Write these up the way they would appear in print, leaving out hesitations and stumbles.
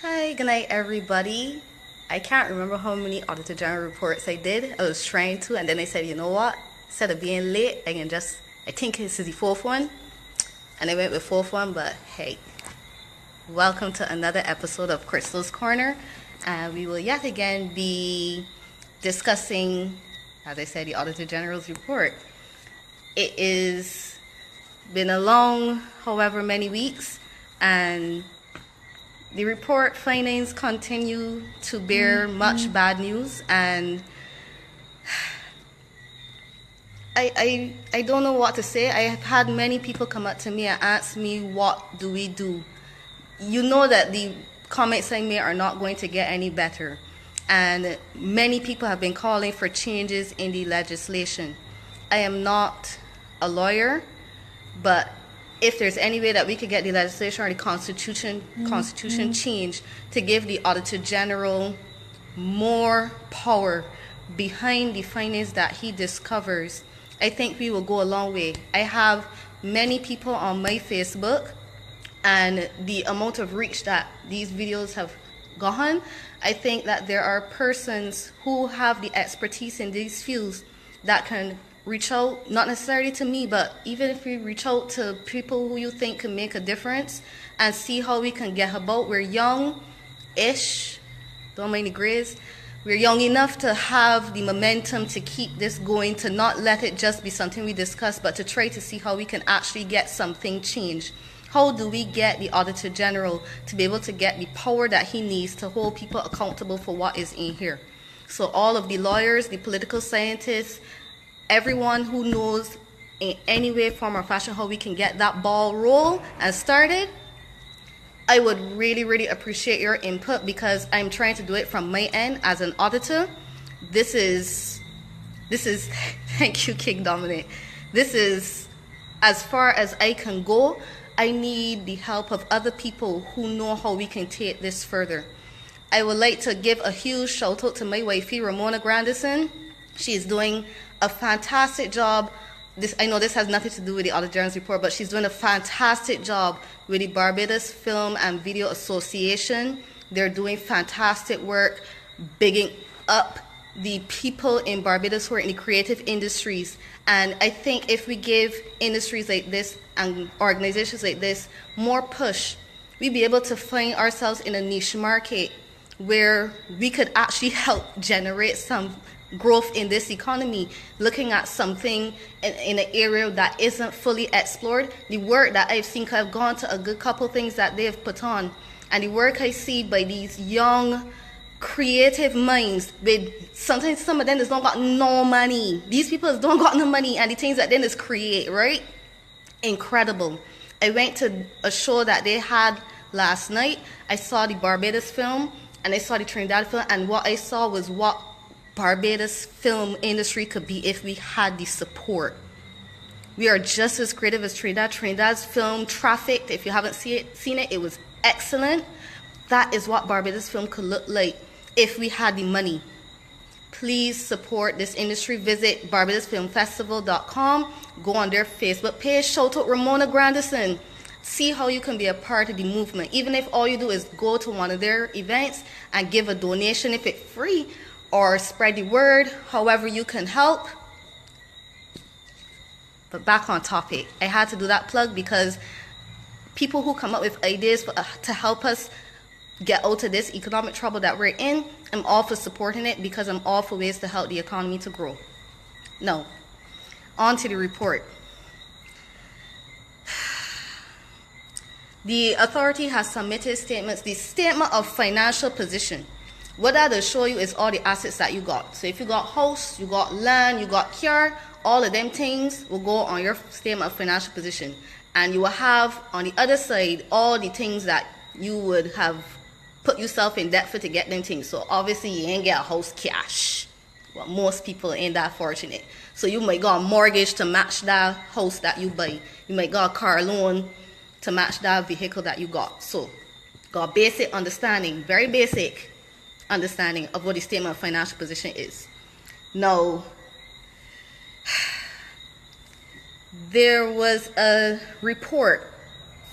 Hi, good night, everybody. I can't remember how many Auditor General reports I did. I was trying to, and then I said, you know what? Instead of being late, I think this is the fourth one, and I went with fourth one, but hey, welcome to another episode of Crystal's Corner. We will yet again be discussing, as I said, the Auditor General's report. It is been a long, however many weeks, and the report findings continue to bear much bad news, and I don't know what to say. I have had many people come up to me and ask me, what do we do? You know that the comments I made are not going to get any better, and many people have been calling for changes in the legislation. I am not a lawyer, but if there's any way that we could get the legislation or the constitution changed to give the Auditor General more power behind the findings that he discovers, I think we will go a long way. I have many people on my Facebook, and the amount of reach that these videos have gotten, I think that there are persons who have the expertise in these fields that can reach out, not necessarily to me, but even if we reach out to people who you think can make a difference and see how we can get about. We're young-ish, don't mind the grays. We're young enough to have the momentum to keep this going, to not let it just be something we discuss, but to try to see how we can actually get something changed. How do we get the Auditor General to be able to get the power that he needs to hold people accountable for what is in here? So all of the lawyers, the political scientists, everyone who knows in any way, form, or fashion how we can get that ball roll and started, I would really, really appreciate your input, because I'm trying to do it from my end as an auditor. This is thank you, King Dominic. This is as far as I can go. I need the help of other people who know how we can take this further. I would like to give a huge shout out to my wifey, Ramona Grandison. She is doing a fantastic job. I know this has nothing to do with the Auditor General's report, but she's doing a fantastic job with the Barbados Film and Video Association. They're doing fantastic work, bigging up the people in Barbados who are in the creative industries. And I think if we give industries like this and organizations like this more push, we'd be able to find ourselves in a niche market where we could actually help generate some growth in this economy, looking at something in an area that isn't fully explored. The work that I've seen, I've gone to a good couple things that they've put on, and the work I see by these young creative minds, with sometimes some of them is not got no money. These people don't got no money, and the things that then is create, right? Incredible. I went to a show that they had last night. I saw the Barbados film and I saw the Trinidad film, and what I saw was what Barbados film industry could be if we had the support. We are just as creative as Trinidad. Trinidad's film Trafficked, if you haven't seen it, it was excellent. That is what Barbados film could look like if we had the money. Please support this industry. Visit barbadosfilmfestival.com. Go on their Facebook page. Shout out Ramona Grandison. See how you can be a part of the movement. Even if all you do is go to one of their events and give a donation, if it's free, or spread the word, however you can help. But back on topic, I had to do that plug because people who come up with ideas to help us get out of this economic trouble that we're in, I'm all for supporting it, because I'm all for ways to help the economy to grow. Now, on to the report. The authority has submitted statements, the statement of financial position. What that'll show you is all the assets that you got. So if you got house, you got land, you got car, all of them things will go on your statement of financial position. And you will have on the other side all the things that you would have put yourself in debt for to get them things. So obviously you ain't get a house cash. Well, most people ain't that fortunate. So you might got a mortgage to match that house that you buy. You might got a car loan to match that vehicle that you got. So got basic understanding, very basic understanding of what the statement of financial position is. Now, there was a report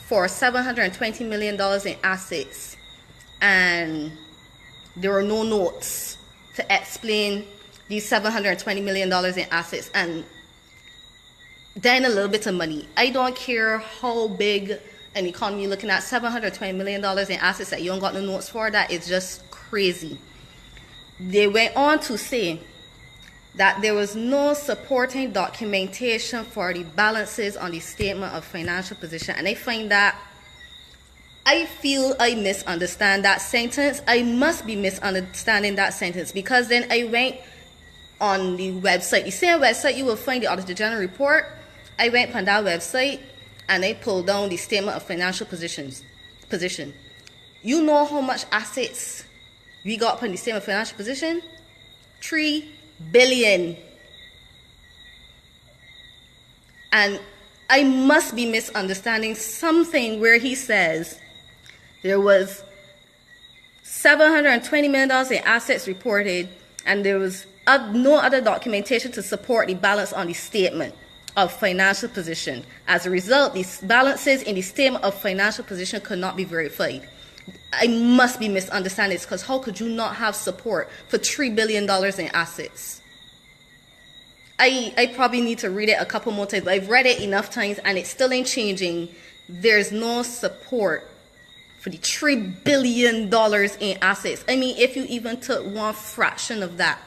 for $720 million in assets and there were no notes to explain these $720 million in assets and then a little bit of money. I don't care how big an economy you're looking at, $720 million in assets that you don't got no notes for, that is just crazy. They went on to say that there was no supporting documentation for the balances on the statement of financial position. And I find that, I feel I misunderstand that sentence. I must be misunderstanding that sentence, because then I went on the website, the same website you will find the Auditor General report. I went on that website and I pulled down the statement of financial position. You know how much assets we got on the statement of financial position? 3 billion. And I must be misunderstanding something where he says there was $720 million in assets reported, and there was no other documentation to support the balance on the statement of financial position. As a result, these balances in the statement of financial position could not be verified. I must be misunderstanding this, because how could you not have support for $3 billion in assets? I probably need to read it a couple more times, but I've read it enough times and it still ain't changing. There's no support for the $3 billion in assets. I mean, if you even took one fraction of that,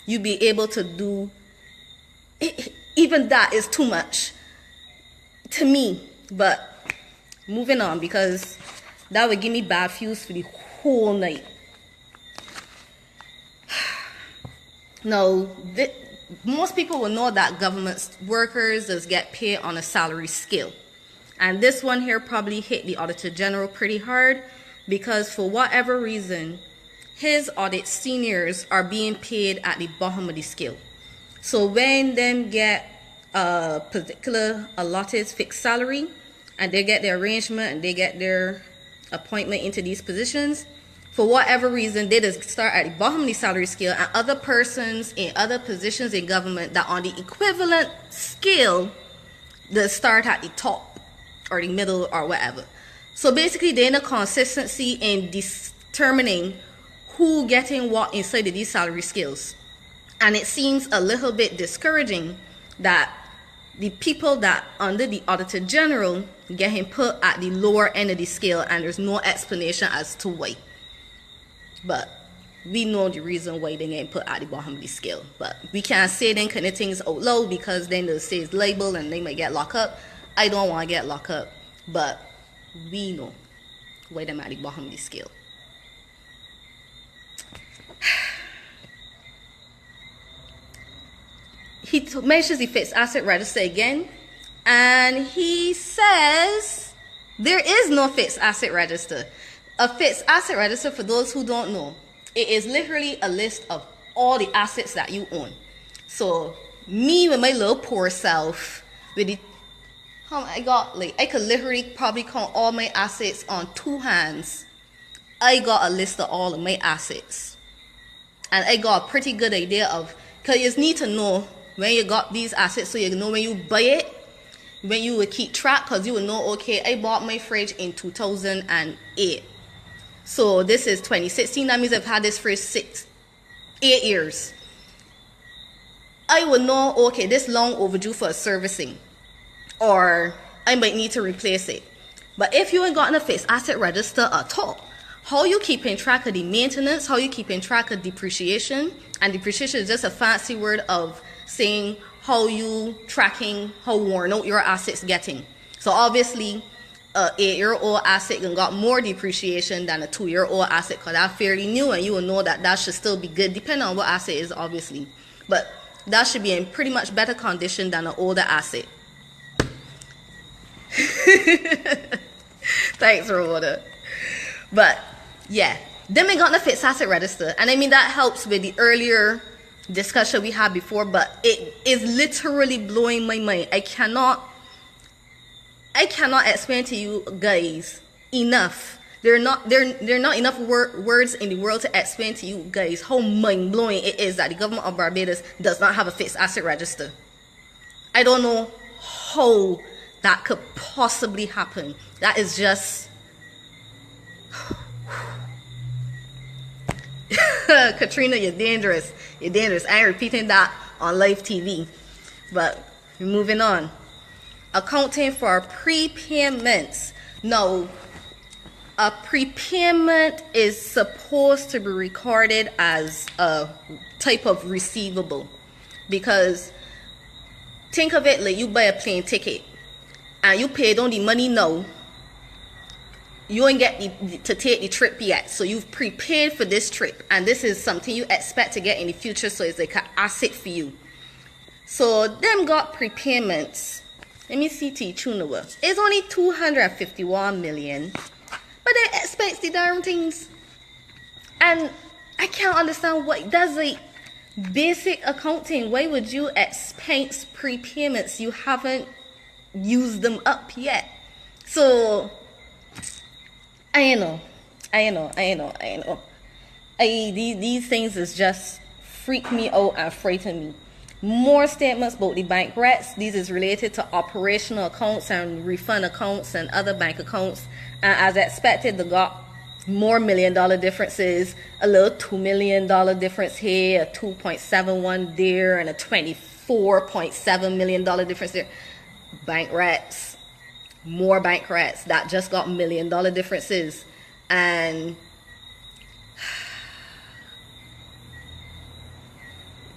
you'd be able to do it. Even that is too much to me. But moving on, because that would give me bad views for the whole night. Now, most people will know that government workers does get paid on a salary scale. And this one here probably hit the Auditor General pretty hard, because for whatever reason, his audit seniors are being paid at the bottom of the scale. So when them get a particular allotted fixed salary, and they get their arrangement and they get their appointment into these positions, for whatever reason, they just start at the bottom of the salary scale, and other persons in other positions in government that on the equivalent scale, they start at the top or the middle or whatever. So basically, there's no consistency in determining who getting what inside of these salary scales. And it seems a little bit discouraging that the people that under the Auditor General getting put at the lower end of the scale, and there's no explanation as to why. But we know the reason why they get put at the bottom of the scale. But we can't say them kind of things out loud, because then they'll say it's label and they might get locked up. I don't want to get locked up, but we know why them at the bottom of the scale. He mentions the fixed asset register again, and he says there is no fixed asset register. A fixed asset register, for those who don't know, it is literally a list of all the assets that you own. So me with my little poor self, with the I could literally probably count all my assets on 2 hands. I got a list of all of my assets, and I got a pretty good idea of, because you need to know when you got these assets, so you know when you buy it, when you would keep track, because you would know, okay, I bought my fridge in 2008. So this is 2016. That means I've had this fridge 8 years. I would know, okay, this long overdue for a servicing, or I might need to replace it. But if you ain't gotten a fixed asset register at all, how you keeping track of the maintenance, how you keeping track of depreciation, and depreciation is just a fancy word of saying how you tracking how worn out your assets getting. So obviously, a 8-year-old asset got more depreciation than a 2-year-old asset, because that's fairly new, and you will know that that should still be good, depending on what asset is, obviously. But that should be in pretty much better condition than an older asset. Thanks, Rhoda. But yeah, them ain't got no fixed asset register, and I mean that helps with the earlier discussion we had before. But it is literally blowing my mind. I cannot explain to you guys enough. There are not enough words in the world to explain to you guys how mind blowing it is that the government of Barbados does not have a fixed asset register. I don't know how that could possibly happen. That is just Katrina, you're dangerous. You're dangerous. I ain't repeating that on live TV. But we're moving on. Accounting for prepayments. Now, a prepayment is supposed to be recorded as a type of receivable, because think of it like you buy a plane ticket and you paid on the money now. You ain't get to take the trip yet, so you've prepaid for this trip, and this is something you expect to get in the future, so it's like an asset for you. So them got prepayments. Let me see Tuna. It's only 251 million. But they expect the darn things. And I can't understand what that's like basic accounting. Why would you expense prepayments? You haven't used them up yet. So I know. These things is just freak me out and frighten me. More statements about the bank recs. These is related to operational accounts and refund accounts and other bank accounts. And as expected, they got more $1 million differences, a little $2 million difference here, a 2.71 there, and a $24.7 million difference there. Bank recs, more bank recs that just got $1 million differences. And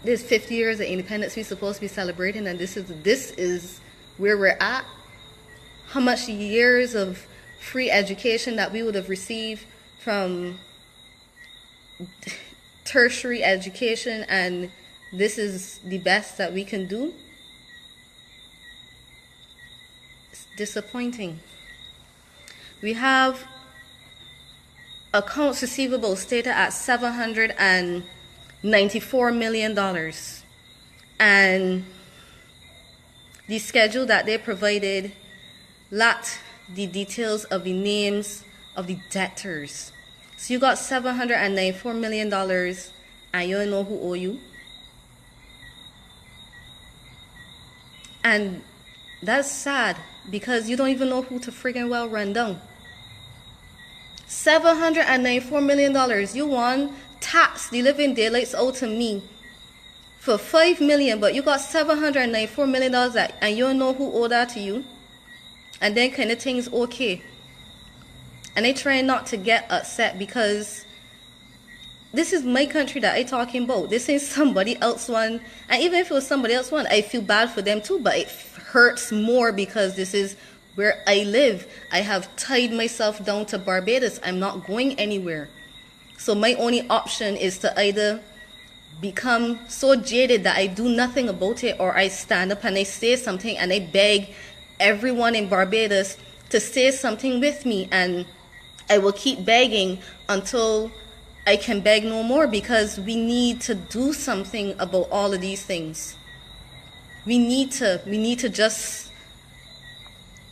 this 50 years of independence we're supposed to be celebrating, and this is where we're at. How much years of free education that we would have received from tertiary education, and this is the best that we can do. It's disappointing. We have accounts receivable stated at $794 million, and the schedule that they provided lacked the details of the names of the debtors. So you got $794 million and you don't know who owe you. And that's sad, because you don't even know who to friggin' well run down. $794 million. You want tax the living daylights out to me for $5 million, but you got $794 million and you don't know who owed that to you. And then kind of things okay. And I try not to get upset, because this is my country that I talking about. This ain't somebody else one. And even if it was somebody else one, I feel bad for them too. But it hurts more because this is where I live. I have tied myself down to Barbados. I'm not going anywhere. So my only option is to either become so jaded that I do nothing about it, or I stand up and I say something and I beg everyone in Barbados to say something with me, and I will keep begging until I can beg no more, because we need to do something about all of these things. We need to just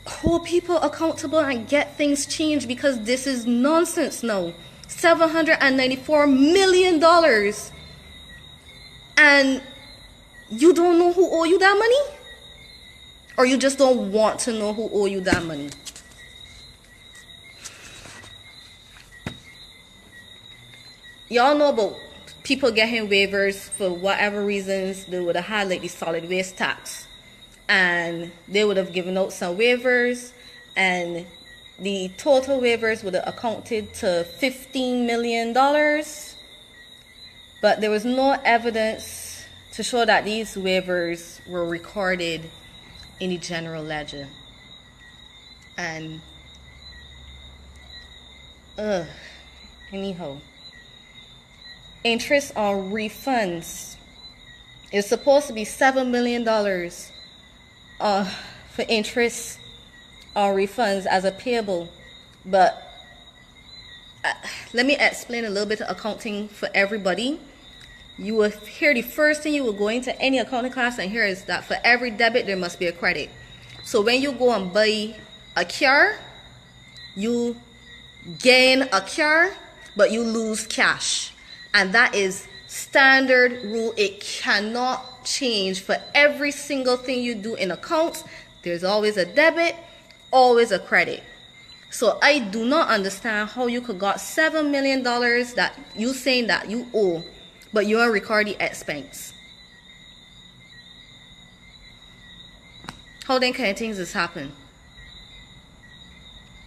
hold people accountable and get things changed, because this is nonsense now. $794 million, and you don't know who owe you that money? Or you just don't want to know who owe you that money? Y'all know about people getting waivers for whatever reasons. They would have had like the solid waste tax, and they would have given out some waivers, and the total waivers would have accounted to $15 million. But there was no evidence to show that these waivers were recorded in the general ledger. And anyhow, interest on refunds is supposed to be $7 million for interest on refunds as a payable. But let me explain a little bit of accounting for everybody. You will hear the first thing you will go into any accounting class and hear is that for every debit there must be a credit. So when you go and buy a car, you gain a car, but you lose cash. And that is standard rule. It cannot change. For every single thing you do in accounts, there's always a debit, always a credit. So I do not understand how you could got $7 million that you saying that you owe, but you don't record the expense. How then kind of things has happened?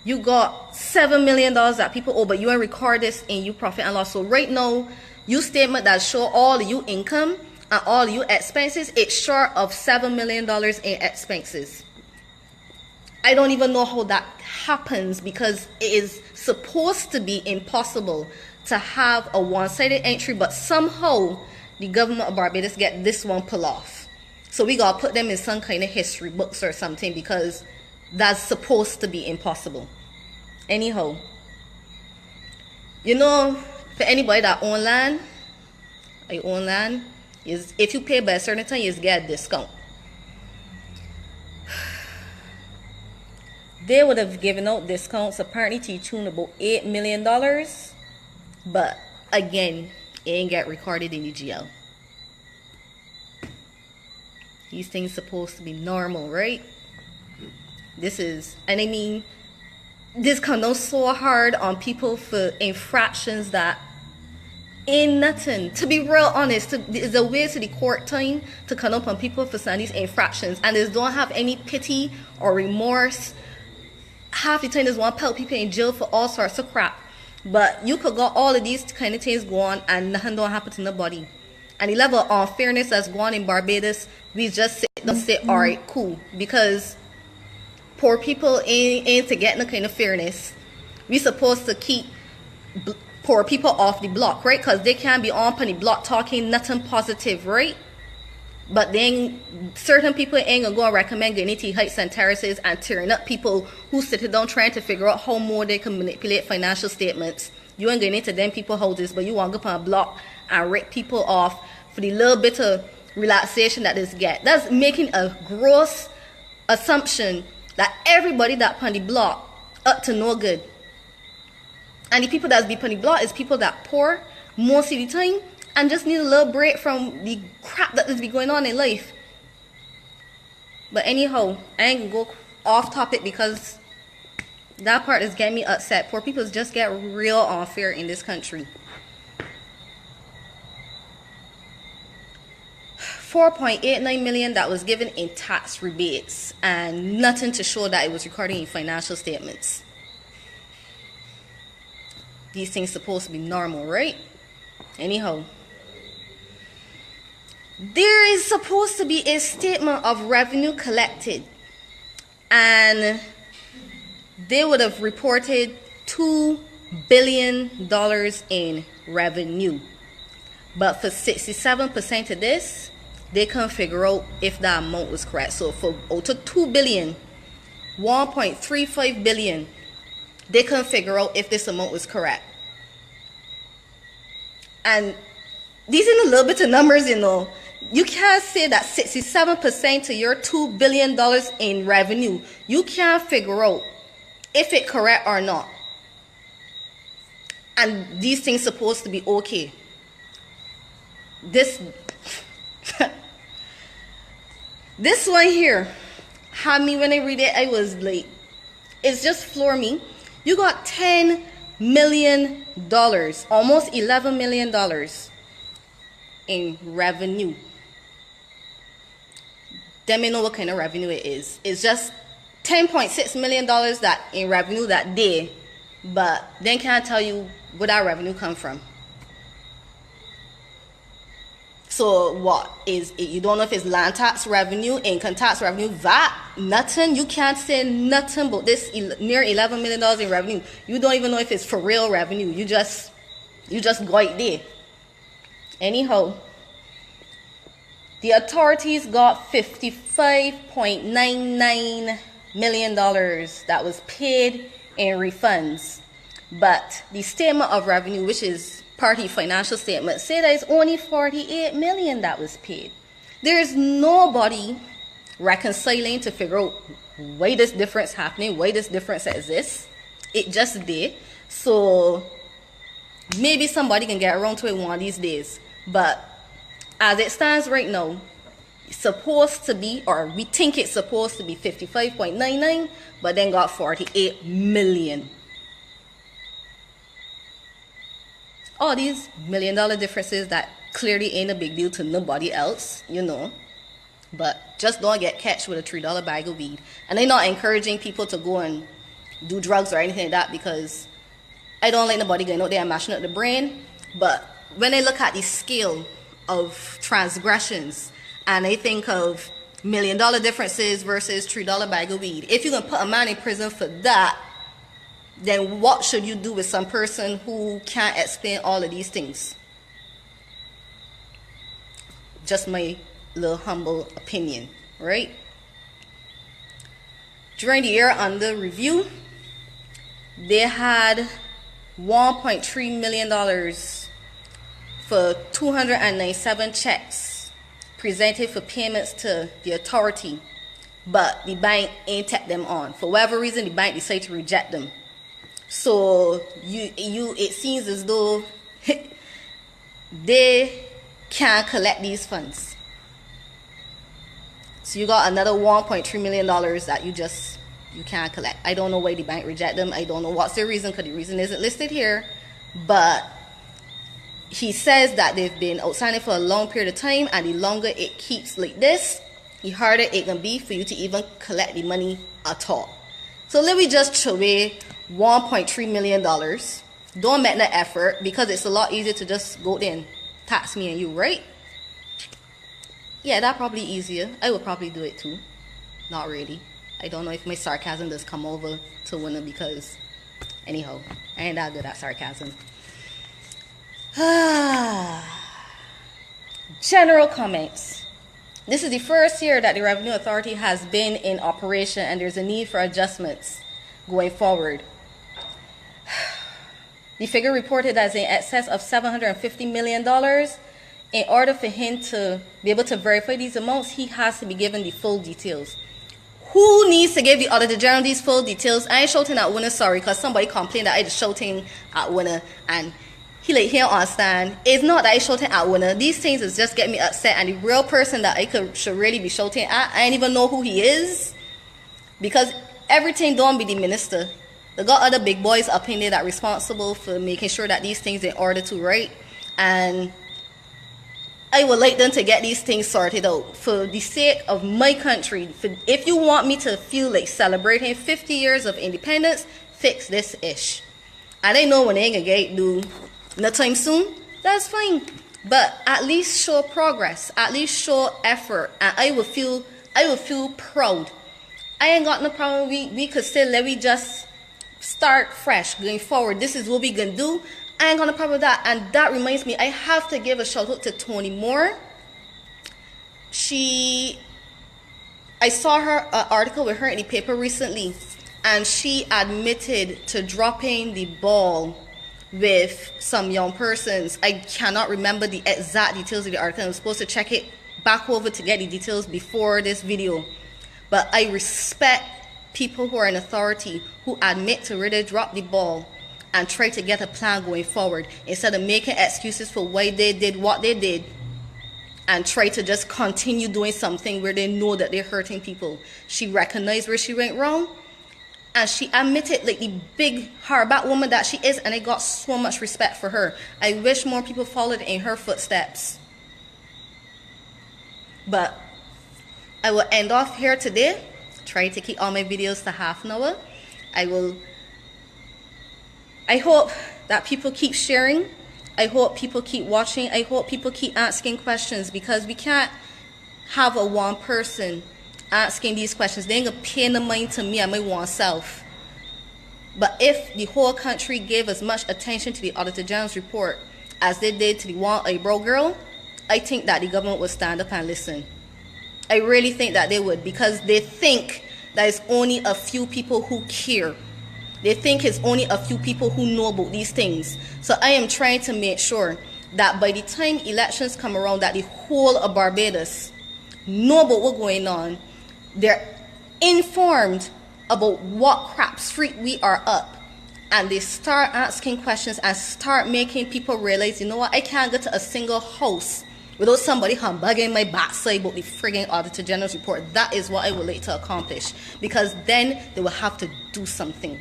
You got $7 million that people owe, but you don't record this in your profit and loss. So right now, your statement that show all of your income and all of your expenses, it's short of $7 million in expenses. I don't even know how that happens, because it is supposed to be impossible to have a one-sided entry, but somehow the government of Barbados get this one pull off. So we gotta put them in some kind of history books or something, because that's supposed to be impossible. Anyhow, you know, for anybody that own land, is if you pay by a certain time, you get a discount. They would have given out discounts apparently to the tune about $8 million, but again, it ain't get recorded in the GL. These things supposed to be normal, right? This is, and I mean, this comes down so hard on people for infractions that ain't nothing. To be real honest, there's a way to the court time to come up on people for some of these infractions, and they don't have any pity or remorse. Half the time there's one pelt people in jail for all sorts of crap. But you could got all of these kind of things go on and nothing don't happen to nobody. And the level of unfairness that's going on in Barbados, we just sit and say, alright, cool. Because poor people ain't to get no kind of fairness. We supposed to keep poor people off the block, right? Because they can't be on the block talking nothing positive, right? But then certain people ain't gonna go and recommend going to heights and terraces and tearing up people who sit down trying to figure out how more they can manipulate financial statements. You ain't going into them people houses, but you want to go on a block and rip people off for the little bit of relaxation that this get. That's making a gross assumption that everybody that on the block up to no good. And the people that's be on the block is people that poor most of the time and just need a little break from the crap that is be going on in life. But anyhow, I ain't gonna go off topic because that part is getting me upset. Poor people just get real unfair in this country. $4.89 million that was given in tax rebates and nothing to show that it was recorded in financial statements. These things supposed to be normal, right? Anyhow, there is supposed to be a statement of revenue collected, and they would have reported $2 billion in revenue. But for 67% of this, they can't figure out if that amount was correct. So for out of $2 billion, $1.35 billion, they couldn't figure out if this amount was correct. And these are a little bit of numbers, you know. You can't say that 67% of your $2 billion in revenue, you can't figure out if it's correct or not. And these things supposed to be okay. This this one here had me, when I read it, I was like, it's just floor me. You got $10 million, almost $11 million in revenue. They may know what kind of revenue it is. It's just $10.6 million that in revenue that day, but then can't tell you where that revenue come from. So what is it? You don't know if it's land tax revenue, income tax revenue, VAT, nothing. You can't say nothing about this near $11 million in revenue. You don't even know if it's for real revenue. You just go out there. Anyhow, the authorities got $55.99 million that was paid in refunds. But the statement of revenue, which is party financial statement, say that it's only $48 million that was paid. There is nobody reconciling to figure out why this difference happening, why this difference exists. It just did. So maybe somebody can get around to it one of these days. But as it stands right now, supposed to be, or we think it's supposed to be 55.99, but then got 48 million. All these $1 million differences that clearly ain't a big deal to nobody else, you know. But just don't get catch with a $3 bag of weed. And I'm not encouraging people to go and do drugs or anything like that, because I don't like nobody going out there and mashing up the brain. But when I look at the scale of transgressions and I think of $1 million differences versus $3 bag of weed, if you're going to put a man in prison for that, then what should you do with some person who can't explain all of these things? Just my little humble opinion, right? During the year under review, they had $1.3 million for 297 checks presented for payments to the authority, but the bank ain't take them on. For whatever reason, the bank decided to reject them. So it seems as though they can't collect these funds. So you got another $1.3 million that you can't collect. I don't know why the bank reject them. I don't know what's the reason, because the reason isn't listed here. But he says that they've been outstanding for a long period of time, and the longer it keeps like this, the harder it can be for you to even collect the money at all. So let me just throw away $1.3 million. Don't make no effort, because it's a lot easier to just go there and tax me and you, right? Yeah, that's probably easier. I would probably do it too. Not really. I don't know if my sarcasm does come over to winner, because anyhow, I ain't that good at sarcasm. General comments. This is the first year that the Revenue Authority has been in operation, and there's a need for adjustments going forward. The figure reported as in excess of $750 million. In order for him to be able to verify these amounts, he has to be given the full details. Who needs to give the Auditor General these full details? I ain't shouting at winner, sorry, because somebody complained that I just shouting at winner, and he like here on stand. It's not that I shouting at winner. These things is just getting me upset, and the real person that should really be shouting at, I ain't even know who he is, because everything don't be the minister. They got other big boys up in there that responsible for making sure that these things in order to right, and I would like them to get these things sorted out for the sake of my country. If you want me to feel like celebrating 50 years of independence, fix this ish. And I know when they ain't gonna get do no time soon, that's fine. But at least show progress, at least show effort, and I will feel proud. I ain't got no problem. We could still let me just start fresh going forward. This is what we gonna do. I ain't got no problem with that. And that reminds me, I have to give a shout out to Tony Moore. I saw her article with her in the paper recently, and she admitted to dropping the ball with some young persons. I cannot remember the exact details of the article. I'm supposed to check it back over to get the details before this video. But I respect people who are in authority who admit to really drop the ball and try to get a plan going forward, instead of making excuses for why they did what they did, and try to just continue doing something where they know that they're hurting people. She recognized where she went wrong, and she admitted like the big hardback woman that she is, and I got so much respect for her. I wish more people followed in her footsteps. But I will end off here today. Try to keep all my videos to half an hour. I hope that people keep sharing. I hope people keep watching. I hope people keep asking questions, because we can't have a one person asking these questions. They ain't gonna pay no mind to me and my one self. But if the whole country gave as much attention to the Auditor General's report as they did to the one eyebrow girl, I think that the government would stand up and listen. I really think that they would, because they think that it's only a few people who care. They think it's only a few people who know about these things. So I am trying to make sure that by the time elections come around, that the whole of Barbados know about what's going on. They're informed about what crap street we are up. And they start asking questions and start making people realize, you know what, I can't go to a single house without somebody humbugging my backside about the frigging Auditor General's report. That is what I would like to accomplish, because then they will have to do something.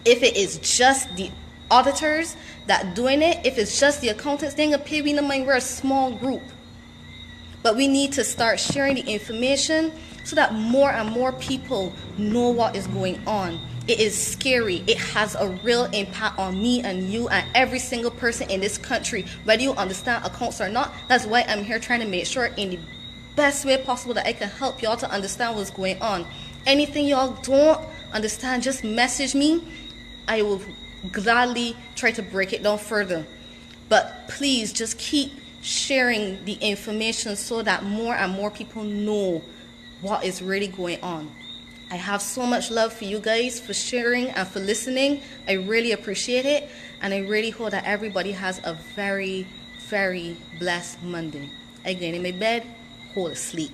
If it is just the auditors that doing it, if it's just the accountants, they ain't gonna pay. We no mind, we're a small group. But we need to start sharing the information so that more and more people know what is going on. It is scary. It has a real impact on me and you and every single person in this country, whether you understand accounts or not. That's why I'm here trying to make sure in the best way possible that I can help y'all to understand what's going on. Anything y'all don't understand, just message me. I will gladly try to break it down further. But please just keep sharing the information so that more and more people know what is really going on. I have so much love for you guys for sharing and for listening. I really appreciate it, and I really hope that everybody has a very, very blessed Monday. I get in my bed, hold asleep.